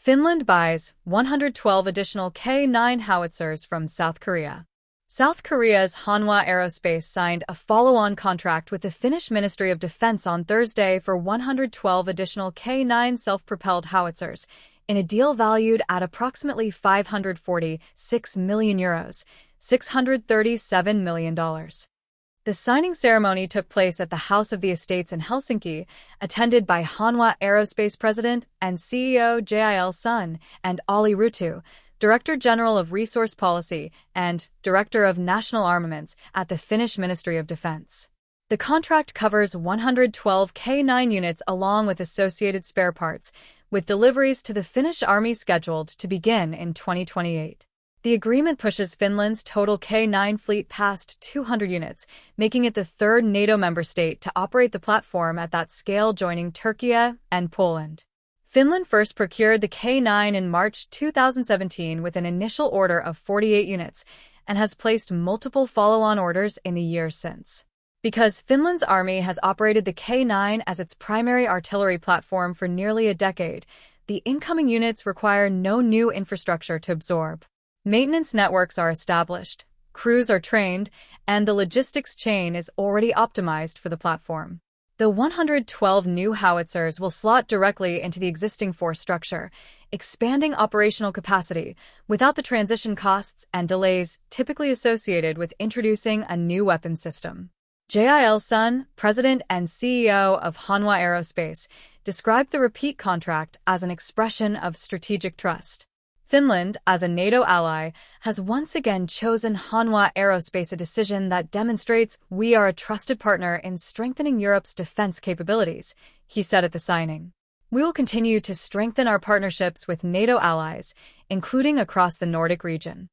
Finland buys 112 additional K9 howitzers from South Korea. South Korea's Hanwha Aerospace signed a follow-on contract with the Finnish Ministry of Defense on Thursday for 112 additional K9 self-propelled howitzers, in a deal valued at approximately €546 million, $637 million. The signing ceremony took place at the House of the Estates in Helsinki, attended by Hanwha Aerospace President and CEO Jil and Olli Ruutu, Director General of Resource Policy and Director of National Armaments at the Finnish Ministry of Defense. The contract covers 112 K9 units along with associated spare parts, with deliveries to the Finnish Army scheduled to begin in 2028. The agreement pushes Finland's total K9 fleet past 200 units, making it the third NATO member state to operate the platform at that scale, joining Türkiye and Poland. Finland first procured the K9 in March 2017 with an initial order of 48 units and has placed multiple follow-on orders in the years since. Because Finland's army has operated the K9 as its primary artillery platform for nearly a decade, the incoming units require no new infrastructure to absorb. Maintenance networks are established, crews are trained, and the logistics chain is already optimized for the platform. The 112 new howitzers will slot directly into the existing force structure, expanding operational capacity without the transition costs and delays typically associated with introducing a new weapon system. Jil, President and CEO of Hanwha Aerospace, described the repeat contract as an expression of strategic trust. Finland, as a NATO ally, has once again chosen Hanwha Aerospace, a decision that demonstrates we are a trusted partner in strengthening Europe's defense capabilities, he said at the signing. We will continue to strengthen our partnerships with NATO allies, including across the Nordic region.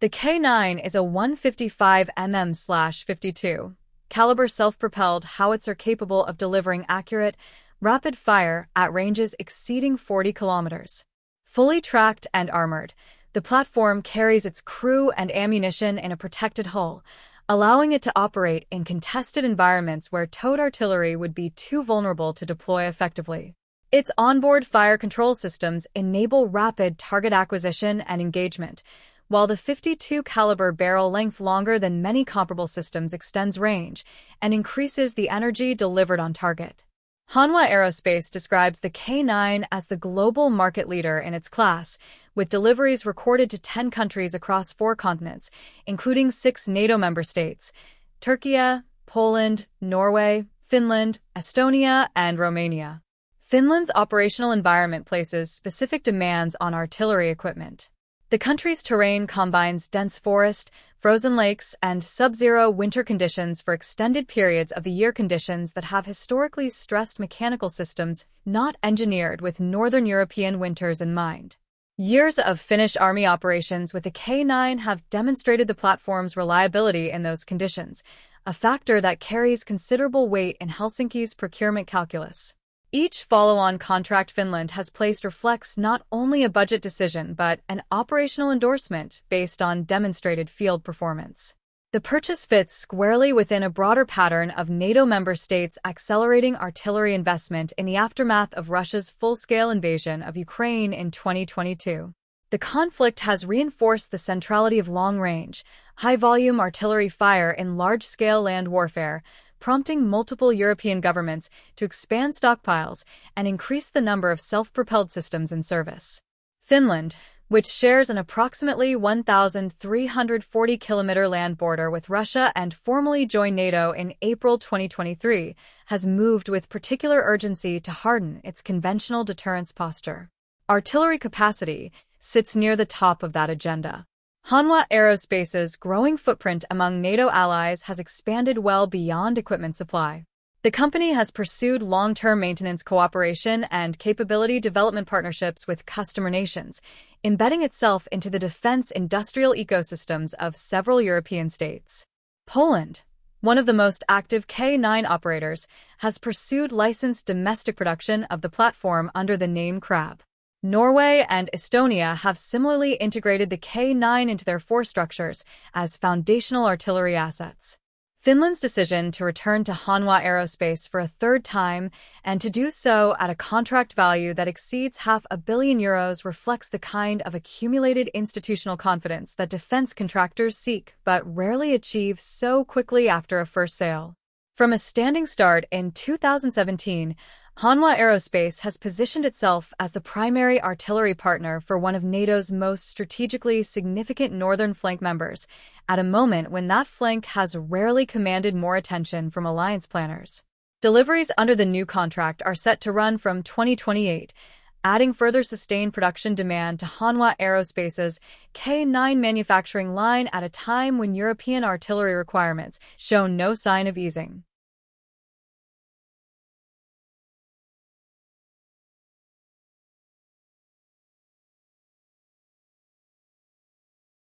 The K9 is a 155mm/52 caliber self-propelled howitzer capable of delivering accurate, rapid fire at ranges exceeding 40 kilometers. Fully tracked and armored, the platform carries its crew and ammunition in a protected hull, allowing it to operate in contested environments where towed artillery would be too vulnerable to deploy effectively. Its onboard fire control systems enable rapid target acquisition and engagement, while the 52 caliber barrel length, longer than many comparable systems, extends range and increases the energy delivered on target. Hanwha Aerospace describes the K9 as the global market leader in its class, with deliveries recorded to 10 countries across 4 continents, including 6 NATO member states: Türkiye, Poland, Norway, Finland, Estonia, and Romania. Finland's operational environment places specific demands on artillery equipment. The country's terrain combines dense forest, frozen lakes, and sub-zero winter conditions for extended periods of the year, conditions that have historically stressed mechanical systems not engineered with Northern European winters in mind. Years of Finnish Army operations with the K9 have demonstrated the platform's reliability in those conditions, a factor that carries considerable weight in Helsinki's procurement calculus. Each follow-on contract Finland has placed reflects not only a budget decision but an operational endorsement based on demonstrated field performance. The purchase fits squarely within a broader pattern of NATO member states accelerating artillery investment in the aftermath of Russia's full-scale invasion of Ukraine in 2022. The conflict has reinforced the centrality of long-range, high-volume artillery fire in large-scale land warfare, prompting multiple European governments to expand stockpiles and increase the number of self-propelled systems in service. Finland, which shares an approximately 1,340-kilometer land border with Russia and formally joined NATO in April 2023, has moved with particular urgency to harden its conventional deterrence posture. Artillery capacity sits near the top of that agenda. Hanwha Aerospace's growing footprint among NATO allies has expanded well beyond equipment supply. The company has pursued long-term maintenance cooperation and capability development partnerships with customer nations, embedding itself into the defense industrial ecosystems of several European states. Poland, one of the most active K9 operators, has pursued licensed domestic production of the platform under the name Crab. Norway and Estonia have similarly integrated the K9 into their force structures as foundational artillery assets. Finland's decision to return to Hanwha Aerospace for a third time, and to do so at a contract value that exceeds €500 million, reflects the kind of accumulated institutional confidence that defense contractors seek but rarely achieve so quickly after a first sale. From a standing start in 2017, Hanwha Aerospace has positioned itself as the primary artillery partner for one of NATO's most strategically significant northern flank members, at a moment when that flank has rarely commanded more attention from alliance planners. Deliveries under the new contract are set to run from 2028, adding further sustained production demand to Hanwha Aerospace's K9 manufacturing line at a time when European artillery requirements show no sign of easing.